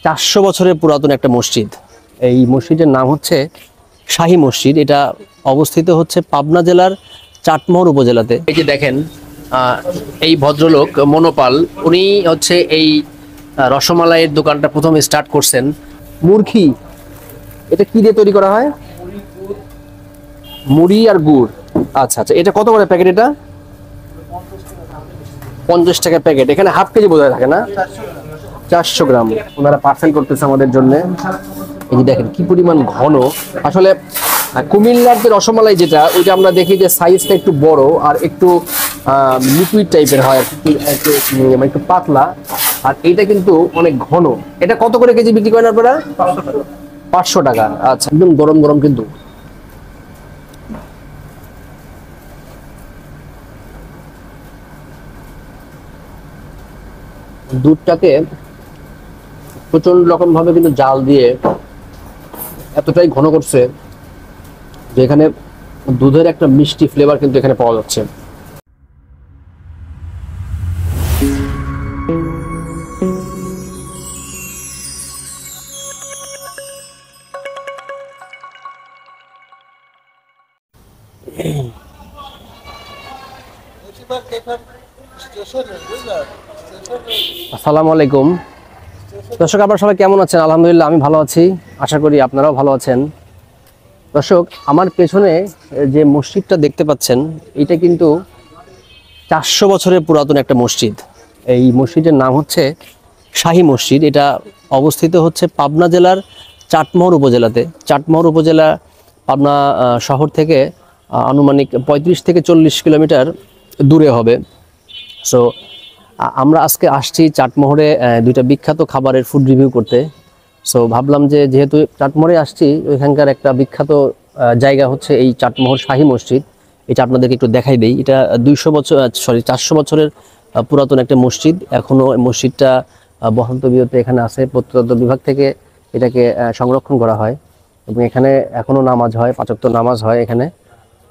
400 বছরের পুরাতন একটা মসজিদ। এই মসজিদের নাম হচ্ছে শাহী মসজিদ। এটা অবস্থিত হচ্ছে পাবনা জেলার চাটমোহর উপজেলাতে। এই যে দেখেন এই ভদ্রলোক মনোপাল, উনি হচ্ছে এই রসমালাইয়ের দোকানটা প্রথম স্টার্ট করছেন। মুরগি, এটা কি দিয়ে তৈরি করা হয়? মুড়ি আর গুড়। আচ্ছা আচ্ছা, এটা কত করে প্যাকেট? এটা 50 টাকা প্যাকেট। এখানে হাফ কেজি বোধহয় থাকে না? 400 গ্রাম ওনারা পার্সেল করতেছে আমাদের জন্য। এই যে দেখেন কি পরিমাণ ঘন। আসলে কুমিল্লার যে রসমালাই যেটা, ওইটা আমরা দেখি যে সাইজটা একটু বড় আর একটু লিকুইড টাইপের হয়, একটু পাতলা। আর এইটা কিন্তু অনেক ঘন। এটা কত করে কেজি বিক্রি করেন আপনারা? 500 টাকা। আচ্ছা, একদম গরম গরম কিন্তু। দুধটাকে প্রচন্ড রকম ভাবে কিন্তু জাল দিয়ে এতটাই ঘন করছে যে এখানে দুধের একটা মিষ্টি ফ্লেভার কিন্তু এখানে পাওয়া যাচ্ছে। আসসালামু আলাইকুম দর্শক, আপনারা সবাই কেমন আছেন? আলহামদুলিল্লাহ আমি ভালো আছি, আশা করি আপনারাও ভালো আছেন। দর্শক, আমার পেছনে যে মসজিদটা দেখতে পাচ্ছেন, এটা কিন্তু 400 বছরের পুরাতন একটা মসজিদ। এই মসজিদের নাম হচ্ছে শাহী মসজিদ। এটা অবস্থিত হচ্ছে পাবনা জেলার চাটমোহর উপজেলাতে। চাটমোহর উপজেলা পাবনা শহর থেকে আনুমানিক 35 থেকে 40 কিলোমিটার দূরে হবে। সো আমরা আজকে আসছি চাটমোহরে দুইটা বিখ্যাত খাবারের ফুড রিভিউ করতে। সো ভাবলাম যে যেহেতু চাটমোহরে আসছি, ওইখানকার একটা বিখ্যাত জায়গা হচ্ছে এই চাটমোহর শাহী মসজিদ। এটা আপনাদেরকে একটু দেখাই দেই। এটা 400 বছরের পুরাতন একটা মসজিদ। এখনও মসজিদটা বসন্ত বিরতে এখানে আছে। প্রত্নতত্ত্ব বিভাগ থেকে এটাকে সংরক্ষণ করা হয় এবং এখানে এখনও নামাজ হয়, 5 ওয়াক্ত নামাজ হয় এখানে।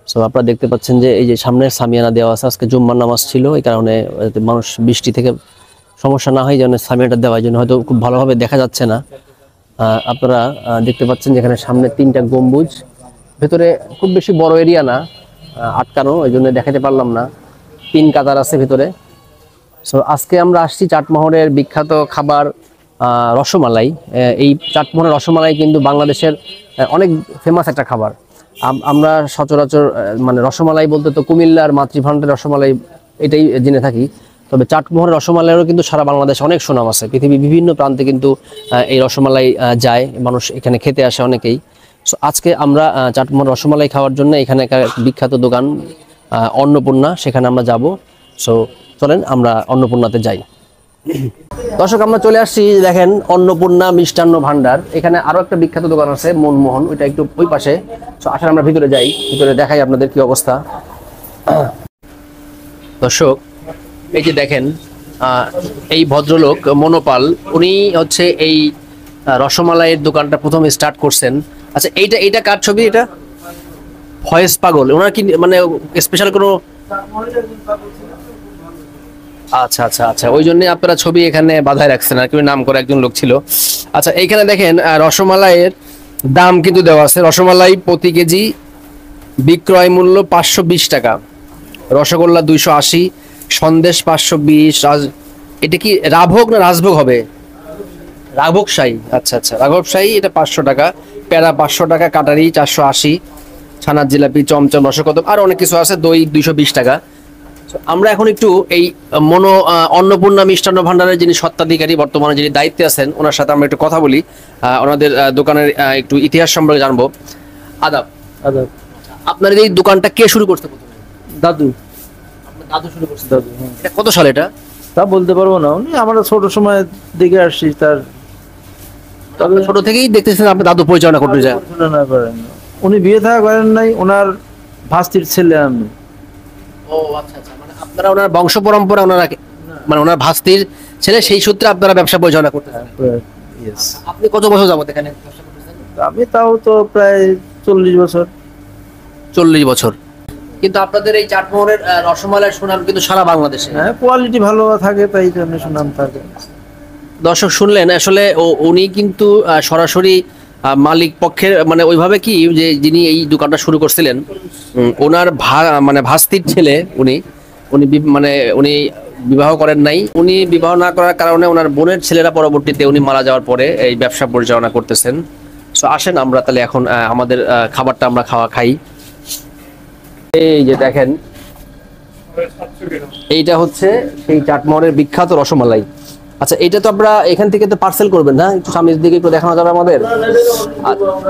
সো আপনারা দেখতে পাচ্ছেন যে এই যে সামনে সামিয়ানা দেওয়া আছে। আজকে জুম্মার নামাজ ছিল, এই কারণে মানুষ বৃষ্টি থেকে সমস্যা না হয়, যেন সামিয়ানাটা দেওয়ার জন্য হয়তো খুব ভালোভাবে দেখা যাচ্ছে না। আপনারা দেখতে পাচ্ছেন যে এখানে সামনে 3টা গম্বুজ, ভেতরে খুব বেশি বড় এরিয়া না, আটকানো, এই জন্য দেখাতে পারলাম না। 3 কাতার আছে ভিতরে। সো আজকে আমরা আসছি চাটমোহরের বিখ্যাত খাবার রসমালাই। এই চাটমোহরের রসমালাই কিন্তু বাংলাদেশের অনেক ফেমাস একটা খাবার। আমরা সচরাচর মানে রসমালাই বলতে তো কুমিল্লার মাতৃভাণ্ডারের রসমালাই এটাই জেনে থাকি। তবে চাটমোহরের রসমালাইয়েরও কিন্তু সারা বাংলাদেশে অনেক সুনাম আছে। পৃথিবীর বিভিন্ন প্রান্তে কিন্তু এই রসমালাই যায়, মানুষ এখানে খেতে আসে অনেকেই। সো আজকে আমরা চাটমোহর রসমালাই খাওয়ার জন্য এখানে একটা বিখ্যাত দোকান অন্নপূর্ণা, সেখানে আমরা যাব। সো চলেন আমরা অন্নপূর্ণাতে যাই। দর্শক, আমরা চলে আসছি, দেখেন অন্নপূর্ণা মিষ্টান্ন ভান্ডার। এখানে আরো একটা বিখ্যাত দোকান আছে মনমোহন, ওইটা একটু ওই পাশে। তো আসলে আমরা ভিতরে যাই, ভিতরে দেখাই আপনাদের কি অবস্থা। দর্শক, এই যে দেখেন এই ভদ্রলোক মনোপাল, উনি হচ্ছে এই রসমালাইয়ের দোকানটা প্রথম স্টার্ট করছেন। আচ্ছা, এইটা কার ছবি? এটা ফয়েজ পাগল। ওনার কি মানে স্পেশাল কোনো? আচ্ছা আচ্ছা আচ্ছা, ওই জন্য আপনারা ছবি এখানে বাঁধায় রাখছেন, আর কি নাম করে একজন লোক ছিল। আচ্ছা, এইখানে দেখেন রসমালাইয়ের দাম কিন্তু দেওয়া আছে। রসমালাই প্রতি কেজি বিক্রয় মূল্য 520 টাকা, রসগোল্লা 280, সন্দেশ 520। এটা কি রাভোগ না রাজভোগ হবে? রাঘব শাহী। আচ্ছা আচ্ছা, রাঘব শাহী, এটা 500 টাকা। প্যারা 500 টাকা, কাটারি 480, ছানার জিলাপি, চমচম, রসকদম, আর অনেক কিছু আছে। দই 220 টাকা। আমরা এখন একটু এই অন্নপূর্ণা মিষ্টান্ন ভান্ডারের যিনি স্বত্বাধিকারী, বর্তমানে যিনি দায়িত্বে আছেন, ওনার সাথে আমরা একটু কথা বলি, ওনাদের দোকানের একটু ইতিহাস সম্পর্কে জানবো। আদাব। আদাব। আপনার এই দোকানটা কে শুরু করতে? দাদু। আপনার দাদু শুরু করছে? দাদু। এটা কত সালে? এটা তা বলতে পারবো না, উনি আমরা ছোট সময় দিকে আসছি। তার তবে ছোট থেকেই দেখতেছেন আপনার দাদু পরিচালনা করতে যায়? পরিচালনা করেন, উনি বিয়ে থাকা করেন নাই, ওনার ভাস্তির ছেলে আমি। ও আচ্ছা আচ্ছা, মানে আপনারা ওনার বংশ পরম্পরা, ওনারা মানে ওনার ভাস্তির ছেলে, সেই সূত্রে আপনারা ব্যবসা পরিচালনা করতেছেন। আপনি কত বছর যাবত এখানে ব্যবসা করতেছেন? আমি তাও তো প্রায় 40 বছর। 40 বছর। কিন্তু আপনাদের এই চাটমোহরের রসমালাইয়ের সুনাম কিন্তু সারা বাংলাদেশে। হ্যাঁ, কোয়ালিটি ভালো থাকে, তাই জন্য সুনাম থাকে। দর্শক শুনলেন আসলে উনি কিন্তু সরাসরি মালিক পক্ষের মানে ওইভাবে কি যে যিনি এই দোকানটা শুরু করছিলেন ওনার মানে ভাস্তির ছেলে উনি উনি মানে উনি বিবাহ করেন নাই। উনি বিবাহ না করার কারণে ওনার বোনের ছেলেরা পরবর্তীতে উনি মারা যাওয়ার পরে এই ব্যবসা পরিচালনা করতেছেন। সো আসেন আমরা তাহলে এখন আমাদের খাবারটা আমরা খাই। এই যে দেখেন এইটা হচ্ছে সেই চাটমোহরের বিখ্যাত রসমালাই। আচ্ছা এটা তো আপনারা এখান থেকে তো পার্সেল করবেন না, একটু সামনের দিকে একটু দেখানো যাবে আমাদের?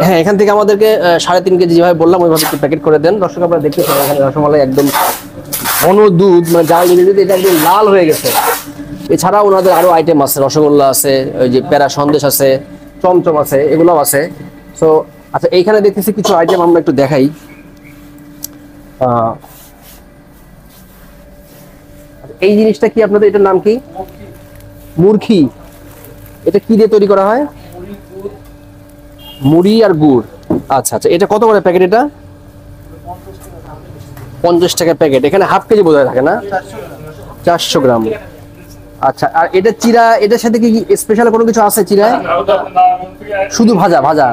হ্যাঁ এখান থেকে আমাদেরকে 3.5 কেজি যেভাবে বললাম ওইভাবে একটু প্যাকেট করে দেন। দর্শক আপনারা দেখতে পাবেন এখানে রসমালাই একদম ঘন দুধ, মানে জাল দিলে যদি এটা একদম লাল হয়ে গেছে। এছাড়াও ওনাদের আরো আইটেম আছে, রসগোল্লা আছে, ওই যে প্যারা সন্দেশ আছে, চমচম আছে, এগুলোও আছে। সো আচ্ছা এইখানে দেখতেছি কিছু আইটেম আমরা একটু দেখাই। এই জিনিসটা কি আপনাদের, এটার নাম কি? মুরখি। এটা কি দিয়ে তৈরি করা হয়? মুড়ি আর গুড়। আচ্ছা আচ্ছা, এটা কত করে প্যাকেট? এটা 50 টাকা প্যাকেট। এখানে হাফ কেজি বোধহয় থাকে না? 400 গ্রাম। আচ্ছা, আর এটা চিরা, এটার সাথে কি স্পেশাল কোনো কিছু আছে চিরায়? শুধু ভাজা ভাজা?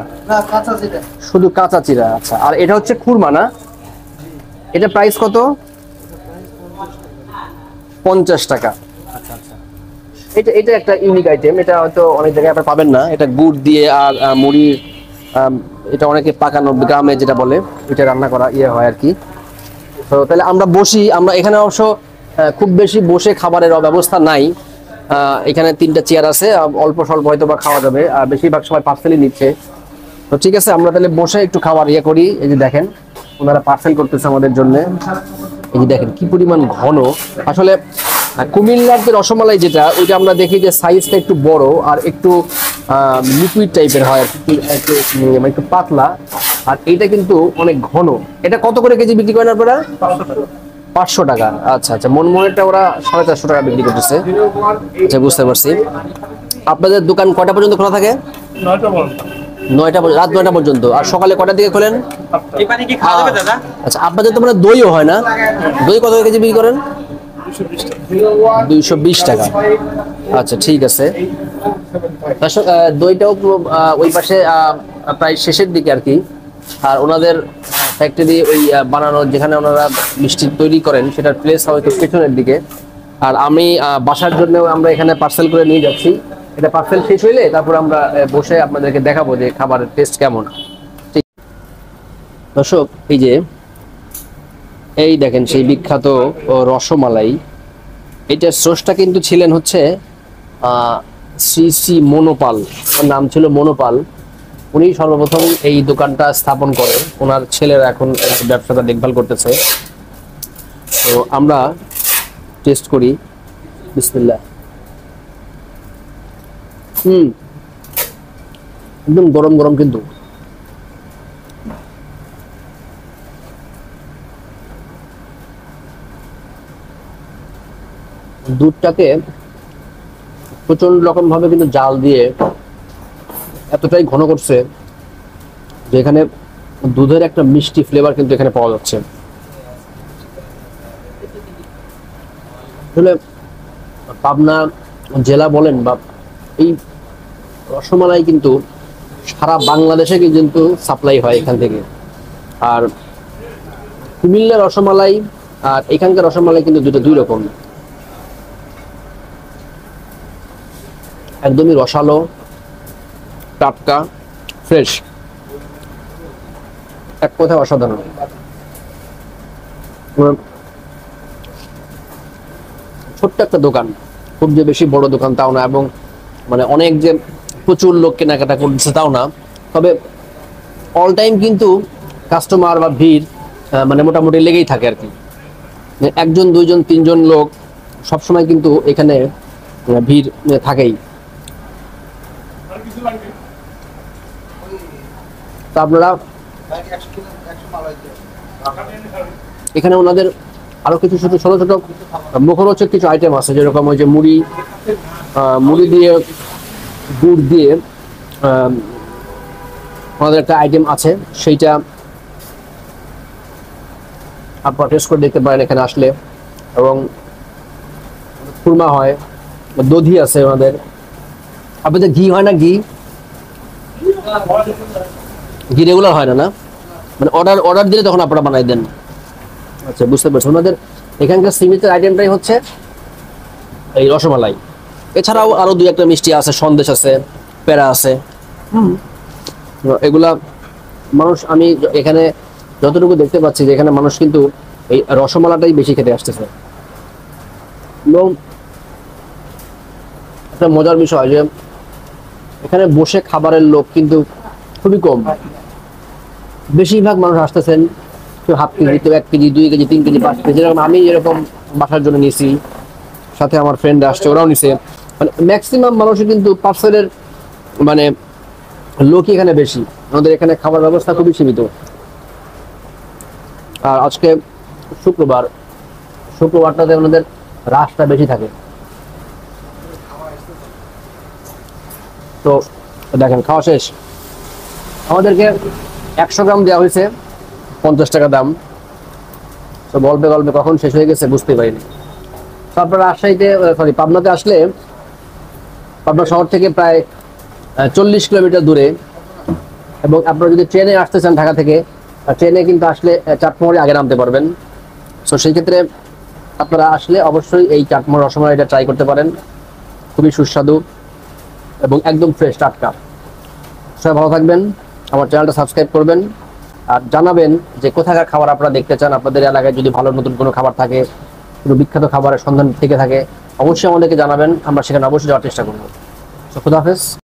শুধু কাঁচা চিরা। আচ্ছা, আর এটা হচ্ছে খুরমা না? এটা প্রাইস কত? 50 টাকা। আচ্ছা আচ্ছা, এটা এটা একটা ইউনিক আইটেম, এটা হয়তো অনেক জায়গায় আপনারা পাবেন না। এটা গুড় দিয়ে আর মুড়ি, এটা অনেকে পাকানো গ্রামে যেটা বলে এটা রান্না করা হয় আর কি। তো তাহলে আমরা বসি, আমরা এখানে অবশ্য খুব বেশি বসে খাবারের ব্যবস্থা নাই। এখানে 3টা চেয়ার আছে, অল্প স্বল্প হয়তো বা খাওয়া যাবে, আর বেশিরভাগ সময় পার্সেলই নিচ্ছে। তো ঠিক আছে, আমরা তাহলে বসে একটু খাবার করি। এই যে দেখেন ওনারা পার্সেল করতেছে আমাদের জন্য। এই যে দেখেন কি পরিমাণ ঘন। আসলে কুমিল্লার যে রসমালাই যেটা, ওইটা আমরা দেখি যে সাইজটা একটু বড় আর একটু লিকুইড টাইপের হয়, একটু পাতলা। আর এটা কিন্তু অনেক ঘন। এটা কত করে কেজি বিক্রি করেন আপনারা? 500 টাকা। আচ্ছা আচ্ছা, মনমোহনটা ওরা 450 টাকা বিক্রি করতেছে। আচ্ছা বুঝতে পারছি। আপনাদের দোকান কয়টা পর্যন্ত খোলা থাকে? 9টা রাত 9টা পর্যন্ত। আর সকালে কয়টার দিকে খোলেন? আচ্ছা, আপনাদের তো মানে দইও হয় না? দই কত কেজি বিক্রি করেন? 220 টাকা। আচ্ছা ঠিক আছে। দইটাও ওই পাশে প্রায় শেষের দিকে আর কি। আর ওনাদের ফ্যাক্টরি ওই বানানোর যেখানে ওনারা মিষ্টি তৈরি করেন সেটার প্লেস হয়তো পেছনের দিকে। আর আমি বাসার জন্য আমরা এখানে পার্সেল করে নিয়ে যাচ্ছি। এটা পার্সেল শেষ হইলে তারপর আমরা বসে আপনাদেরকে দেখাবো যে খাবারের টেস্ট কেমন। ঠিক দর্শক, এই দেখেন সেই বিখ্যাত রসমালাই। এটার স্রষ্টা কিন্তু ছিলেন হচ্ছে শ্রী শ্রী মনোপাল, নাম ছিল মনোপাল। উনি সর্বপ্রথম এই দোকানটা স্থাপন করে, ওনার ছেলেরা এখন ব্যবসাটা দেখভাল করতেছে। তো আমরা টেস্ট করি। বিসমিল্লাহ। একদম গরম গরম, কিন্তু দুধটাকে প্রচন্ড রকম ভাবে কিন্তু জাল দিয়ে এতটাই ঘন করছে যে এখানে দুধের একটা মিষ্টি ফ্লেভার কিন্তু এখানে পাওয়া যাচ্ছে। আসলে পাবনা জেলা বলেন বা এই রসমালাই কিন্তু সারা বাংলাদেশে কিন্তু সাপ্লাই হয় এখান থেকে। আর কুমিল্লার রসমালাই আর এখানকার রসমালাই কিন্তু দুই রকম। একদমই রসালো, টাটকা, ফ্রেশ, এক কথায় অসাধারণ। ছোট্ট একটা দোকান, খুব যে বেশি বড় দোকান তাও না, এবং মানে অনেক যে প্রচুর লোক কেনাকাটা করছে তাও না। তবে অল টাইম কিন্তু কাস্টমার বা ভিড় মানে মোটামুটি লেগেই থাকে আর কি। 1 2 3 লোক সবসময় কিন্তু এখানে ভিড় থাকেই। তা আপনারা এখানে ওনাদের আরো কিছু ছোট ছোট মুখরোচক কিছু আইটেম আছে, যেরকম ওই যে মুড়ি দিয়ে গুড় দিয়ে ওনাদের একটা আইটেম আছে, সেইটা আপনারা টেস্ট করে দেখতে পারেন এখানে আসলে। এবং খুরমা হয়, দধি আছে ওনাদের, আপনাদের ঘি হয় না? ঘি ঘি রেগুলার হয় না, না মানে অর্ডার অর্ডার দিলে তখন আপনারা বানাই দেন? আচ্ছা, বুঝতে পারছি। ওনাদের এখানকার সিমিতের আইটেমটাই হচ্ছে এই রসমালাই। এছাড়াও আরো দুই একটা মিষ্টি আছে, সন্দেশ আছে, পেড়া আছে। এগুলা মানুষ, আমি এখানে যতটুকু দেখতে পাচ্ছি যে এখানে মানুষ কিন্তু এই রসমালাটাই বেশি খেতে আসতেছে। এবং একটা মজার বিষয় যে এখানে বসে খাবারের লোক কিন্তু খুবই কম। বেশিরভাগ মানুষ আসতেছেন কেউ হাফ কেজি, কেউ 1 কেজি, 2 কেজি, 3 কেজি, 5 কেজি, যেরকম আমি এরকম বাসার জন্য নিয়েছি, সাথে আমার ফ্রেন্ড আসছে ওরাও নিছে। মানে ম্যাক্সিমাম মানুষই কিন্তু পার্সেলের মানে লোকই এখানে বেশি। আমাদের এখানে খাবার ব্যবস্থা খুবই সীমিত। আর আজকে শুক্রবার, শুক্রবারটাতে আমাদের রাশটা বেশি থাকে। তো দেখেন, খাওয়া শেষ। আমাদেরকে 100 গ্রাম দেওয়া হয়েছে, 50 টাকা দাম। তো গল্পে গল্পে কখন শেষ হয়ে গেছে বুঝতে পারিনি। তারপর রাজশাহীতে, সরি পাবনাতে আসলে, পাবনা শহর থেকে প্রায় 40 কিলোমিটার দূরে। এবং আপনারা যদি ট্রেনে আসতে চান ঢাকা থেকে, ট্রেনে কিন্তু আসলে চাটমোহরে আগে নামতে পারবেন। সো সেই ক্ষেত্রে আপনারা আসলে অবশ্যই এই চাটমোহর রসমালাইটা ট্রাই করতে পারেন। খুবই সুস্বাদু এবং একদম ফ্রেশ, টাটকা। সবাই ভালো থাকবেন, আমার চ্যানেলটা সাবস্ক্রাইব করবেন, আর জানাবেন যে কোথাকার খাবার আপনারা দেখতে চান। আপনাদের এলাকায় যদি ভালো নতুন কোনো খাবার থাকে, কোনো বিখ্যাত খাবারের সন্ধান থেকে থাকে, অবশ্যই আমাদেরকে জানাবেন। আমরা সেখানে অবশ্যই যাওয়ার চেষ্টা করবো। সো খুদা হাফেজ।